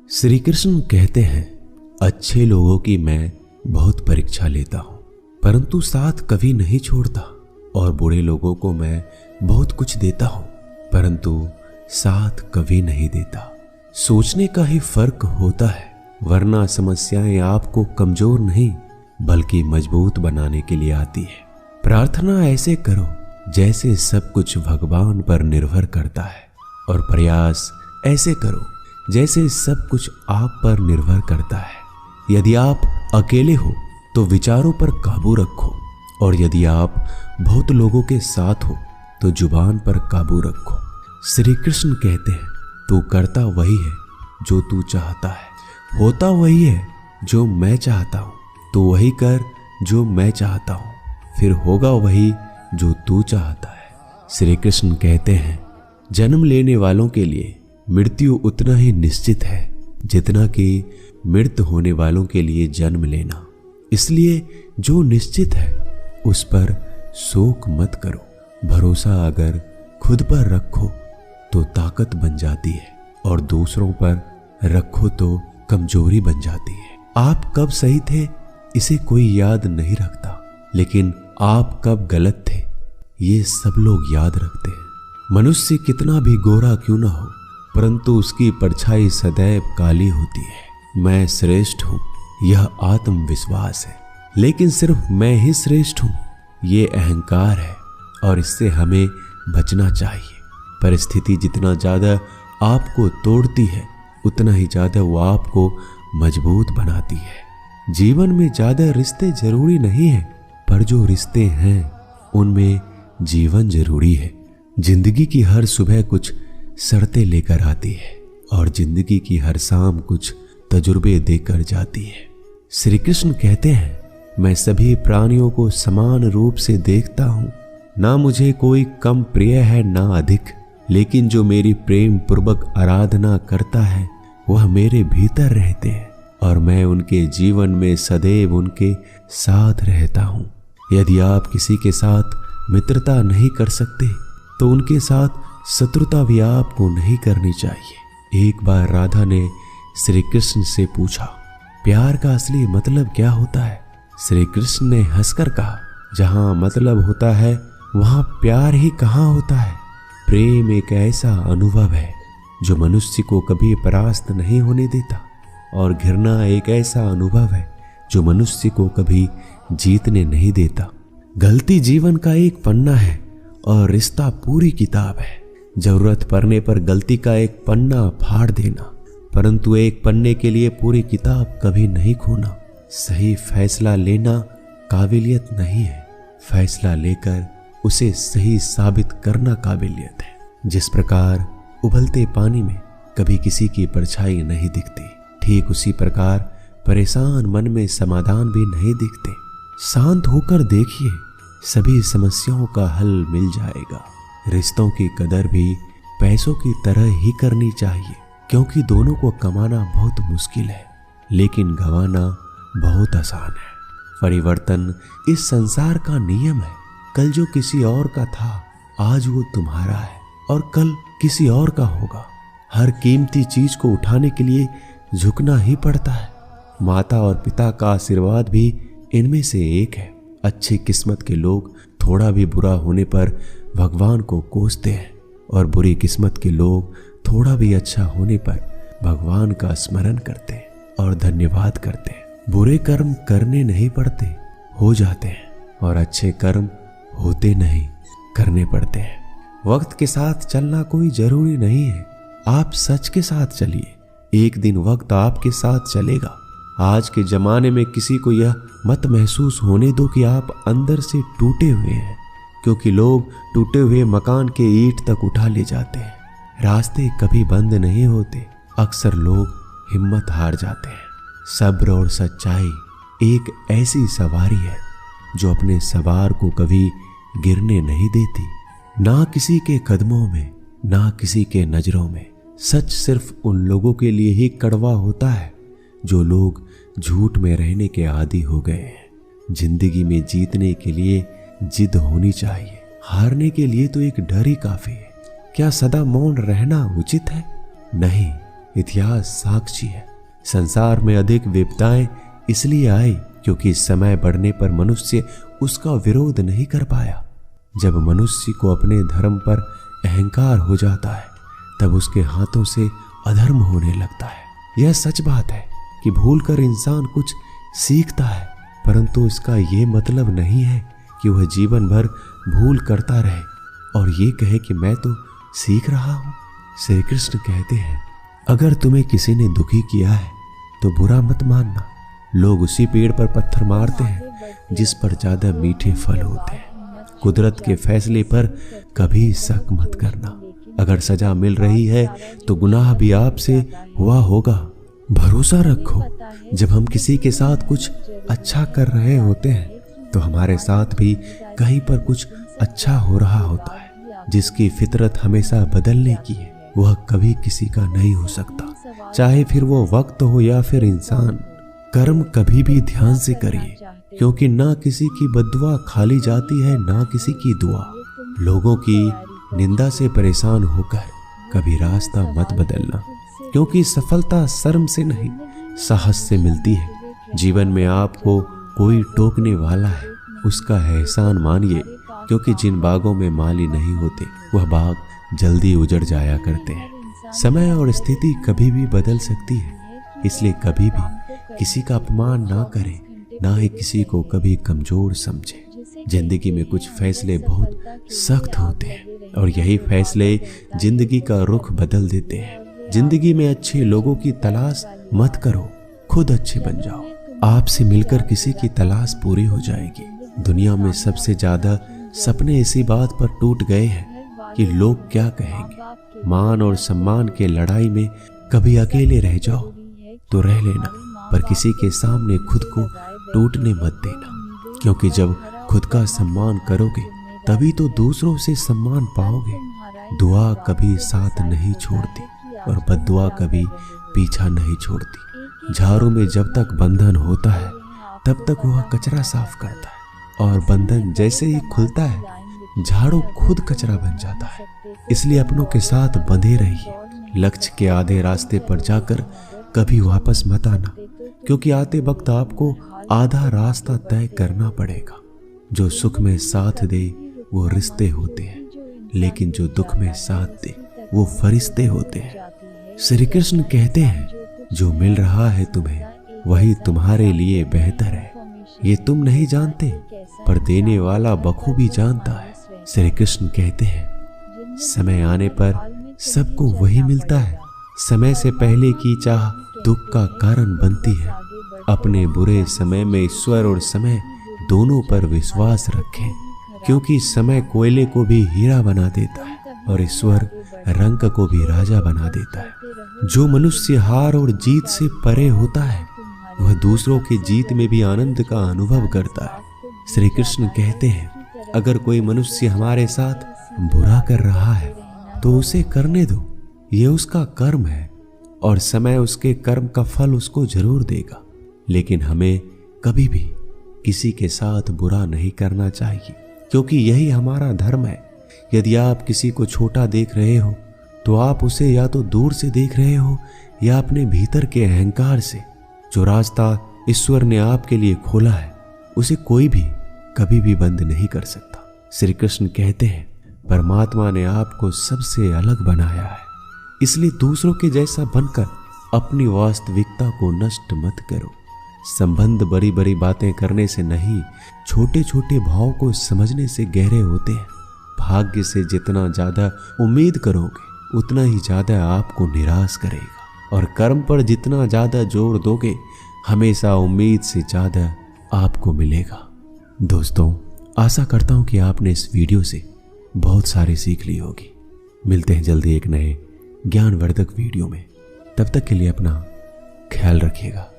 श्री कृष्ण कहते हैं, अच्छे लोगों की मैं बहुत परीक्षा लेता हूं, परंतु साथ कभी नहीं छोड़ता, और बुरे लोगों को मैं बहुत कुछ देता हूं, परंतु साथ कभी नहीं देता। सोचने का ही फर्क होता है, वरना समस्याएं आपको कमजोर नहीं बल्कि मजबूत बनाने के लिए आती है। प्रार्थना ऐसे करो जैसे सब कुछ भगवान पर निर्भर करता है, और प्रयास ऐसे करो जैसे सब कुछ आप पर निर्भर करता है। यदि आप अकेले हो तो विचारों पर काबू रखो, और यदि आप बहुत लोगों के साथ हो तो जुबान पर काबू रखो। श्री कृष्ण कहते हैं, तू करता वही है जो तू चाहता है, होता वही है जो मैं चाहता हूं, तो वही कर जो मैं चाहता हूं, फिर होगा वही जो तू चाहता है। श्री कृष्ण कहते हैं, जन्म लेने वालों के लिए मृत्यु उतना ही निश्चित है जितना कि मृत होने वालों के लिए जन्म लेना। इसलिए जो निश्चित है उस पर शोक मत करो। भरोसा अगर खुद पर रखो तो ताकत बन जाती है, और दूसरों पर रखो तो कमजोरी बन जाती है। आप कब सही थे इसे कोई याद नहीं रखता, लेकिन आप कब गलत थे ये सब लोग याद रखते हैं। मनुष्य कितना भी गोरा क्यों ना हो, परंतु उसकी परछाई सदैव काली होती है। मैं श्रेष्ठ हूं यह आत्मविश्वास है, लेकिन सिर्फ मैं ही श्रेष्ठ हूं ये अहंकार है, और इससे हमें बचना चाहिए। परिस्थिति जितना ज्यादा आपको तोड़ती है उतना ही ज्यादा वो आपको मजबूत बनाती है। जीवन में ज्यादा रिश्ते जरूरी नहीं है, पर जो रिश्ते हैं उनमें जीवन जरूरी है। जिंदगी की हर सुबह कुछ शर्तें लेकर आती है, और जिंदगी की हर शाम कुछ तजुर्बे देकर जाती है। श्री कृष्ण कहते हैं, मैं सभी प्राणियों को समान रूप से देखता हूं, ना मुझे कोई कम प्रिय है ना अधिक, लेकिन जो मेरी प्रेम पूर्वक आराधना करता है वह मेरे भीतर रहते हैं, और मैं उनके जीवन में सदैव उनके साथ रहता हूं। यदि आप किसी के साथ मित्रता नहीं कर सकते तो उनके साथ शत्रुता भी आपको नहीं करनी चाहिए। एक बार राधा ने श्री कृष्ण से पूछा, प्यार का असली मतलब क्या होता है? श्री कृष्ण ने हंसकर कहा, जहां मतलब होता है वहां प्यार ही कहां होता है। प्रेम एक ऐसा अनुभव है जो मनुष्य को कभी परास्त नहीं होने देता, और घृणा एक ऐसा अनुभव है जो मनुष्य को कभी जीतने नहीं देता। गलती जीवन का एक पन्ना है और रिश्ता पूरी किताब है। जरूरत पड़ने पर गलती का एक पन्ना फाड़ देना, परंतु एक पन्ने के लिए पूरी किताब कभी नहीं खोना। सही फैसला लेना काबिलियत नहीं है, फैसला लेकर उसे सही साबित करना काबिलियत है। जिस प्रकार उबलते पानी में कभी किसी की परछाई नहीं दिखती, ठीक उसी प्रकार परेशान मन में समाधान भी नहीं दिखते। शांत होकर देखिए, सभी समस्याओं का हल मिल जाएगा। रिश्तों की कदर भी पैसों की तरह ही करनी चाहिए, क्योंकि दोनों को कमाना बहुत मुश्किल है, लेकिन गंवाना बहुत आसान है। परिवर्तन इस संसार का नियम है। कल जो किसी और का था आज वो तुम्हारा है, और कल किसी और का होगा। हर कीमती चीज को उठाने के लिए झुकना ही पड़ता है। माता और पिता का आशीर्वाद भी इनमें से एक है। अच्छी किस्मत के लोग थोड़ा भी बुरा होने पर भगवान को कोसते हैं, और बुरी किस्मत के लोग थोड़ा भी अच्छा होने पर भगवान का स्मरण करते हैं और धन्यवाद करते हैं। बुरे कर्म करने नहीं पड़ते, हो जाते हैं, और अच्छे कर्म होते नहीं, करने पड़ते हैं। वक्त के साथ चलना कोई जरूरी नहीं है, आप सच के साथ चलिए, एक दिन वक्त आपके साथ चलेगा। आज के जमाने में किसी को यह मत महसूस होने दो कि आप अंदर से टूटे हुए हैं, क्योंकि लोग टूटे हुए मकान के ईंट तक उठा ले जाते हैं। रास्ते कभी बंद नहीं होते, अक्सर लोग हिम्मत हार जाते हैं। सब्र और सच्चाई एक ऐसी सवारी है जो अपने सवार को कभी गिरने नहीं देती, ना किसी के कदमों में, ना किसी के नजरों में। सच सिर्फ उन लोगों के लिए ही कड़वा होता है जो लोग झूठ में रहने के आदी हो गए हैं। जिंदगी में जीतने के लिए जिद होनी चाहिए, हारने के लिए तो एक डर ही काफी है। क्या सदा मौन रहना उचित है? नहीं, इतिहास साक्षी है। संसार में अधिक विपदाएं इसलिए आई क्योंकि समय बढ़ने पर मनुष्य उसका विरोध नहीं कर पाया। जब मनुष्य को अपने धर्म पर अहंकार हो जाता है तब उसके हाथों से अधर्म होने लगता है। यह सच बात है कि भूलकर इंसान कुछ सीखता है, परंतु इसका ये मतलब नहीं है कि वह जीवन भर भूल करता रहे और ये कहे कि मैं तो सीख रहा हूं। श्री कृष्ण कहते हैं, अगर तुम्हें किसी ने दुखी किया है तो बुरा मत मानना। लोग उसी पेड़ पर पत्थर मारते हैं जिस पर ज्यादा मीठे फल होते हैं। कुदरत के फैसले पर कभी शक मत करना। अगर सजा मिल रही है तो गुनाह भी आपसे हुआ होगा। भरोसा रखो, जब हम किसी के साथ कुछ अच्छा कर रहे होते हैं तो हमारे साथ भी कहीं पर कुछ अच्छा हो रहा होता है। जिसकी फितरत हमेशा बदलने की है वह कभी किसी का नहीं हो सकता, चाहे फिर वो वक्त हो या फिर इंसान। कर्म कभी भी ध्यान से करिए, क्योंकि ना किसी की बद्दुआ खाली जाती है ना किसी की दुआ। लोगों की निंदा से परेशान होकर कभी रास्ता मत बदलना, क्योंकि सफलता शर्म से नहीं साहस से मिलती है। जीवन में आपको कोई टोकने वाला है उसका एहसान मानिए, क्योंकि जिन बागों में माली नहीं होते वह बाग जल्दी उजड़ जाया करते हैं। समय और स्थिति कभी भी बदल सकती है, इसलिए कभी भी किसी का अपमान ना करें, ना ही किसी को कभी कमजोर समझे। जिंदगी में कुछ फैसले बहुत सख्त होते हैं और यही फैसले जिंदगी का रुख बदल देते हैं। जिंदगी में अच्छे लोगों की तलाश मत करो, खुद अच्छे बन जाओ। आपसे मिलकर किसी की तलाश पूरी हो जाएगी। दुनिया में सबसे ज्यादा सपने इसी बात पर टूट गए हैं कि लोग क्या कहेंगे। मान और सम्मान के लड़ाई में कभी अकेले रह जाओ तो रह लेना, पर किसी के सामने खुद को टूटने मत देना, क्योंकि जब खुद का सम्मान करोगे तभी तो दूसरों से सम्मान पाओगे। दुआ कभी साथ नहीं छोड़ती और बद्दुआ कभी पीछा नहीं छोड़ती। झाड़ू में जब तक बंधन होता है तब तक वह कचरा साफ करता है, और बंधन जैसे ही खुलता है झाड़ू खुद कचरा बन जाता है। इसलिए अपनों के साथ बंधे रहिए। लक्ष्य के आधे रास्ते पर जाकर कभी वापस मत आना, क्योंकि आते वक्त आपको आधा रास्ता तय करना पड़ेगा। जो सुख में साथ दे वो रिश्ते होते हैं, लेकिन जो दुख में साथ दे वो फरिश्ते होते हैं। श्री कृष्ण कहते हैं, जो मिल रहा है तुम्हें वही तुम्हारे लिए बेहतर है। ये तुम नहीं जानते, पर देने वाला बखूबी जानता है। श्री कृष्ण कहते हैं, समय आने पर सबको वही मिलता है। समय से पहले की चाह दुख का कारण बनती है। अपने बुरे समय में ईश्वर और समय दोनों पर विश्वास रखें, क्योंकि समय कोयले को भी हीरा बना देता है और ईश्वर रंग को भी राजा बना देता है। जो मनुष्य हार और जीत से परे होता है वह दूसरों की जीत में भी आनंद का अनुभव करता है। श्री कृष्ण कहते हैं, अगर कोई मनुष्य हमारे साथ बुरा कर रहा है तो उसे करने दो, ये उसका कर्म है और समय उसके कर्म का फल उसको जरूर देगा। लेकिन हमें कभी भी किसी के साथ बुरा नहीं करना चाहिए, क्योंकि यही हमारा धर्म है। यदि आप किसी को छोटा देख रहे हो तो आप उसे या तो दूर से देख रहे हो या अपने भीतर के अहंकार से। जो रास्ता ईश्वर ने आपके लिए खोला है उसे कोई भी कभी भी बंद नहीं कर सकता। श्री कृष्ण कहते हैं, परमात्मा ने आपको सबसे अलग बनाया है, इसलिए दूसरों के जैसा बनकर अपनी वास्तविकता को नष्ट मत करो। संबंध बड़ी बड़ी बातें करने से नहीं, छोटे छोटे भाव को समझने से गहरे होते हैं। भाग्य से जितना ज्यादा उम्मीद करोगे उतना ही ज्यादा आपको निराश करेगा, और कर्म पर जितना ज्यादा जोर दोगे हमेशा उम्मीद से ज्यादा आपको मिलेगा। दोस्तों, आशा करता हूं कि आपने इस वीडियो से बहुत सारी सीख ली होगी। मिलते हैं जल्दी एक नए ज्ञानवर्धक वीडियो में। तब तक के लिए अपना ख्याल रखिएगा।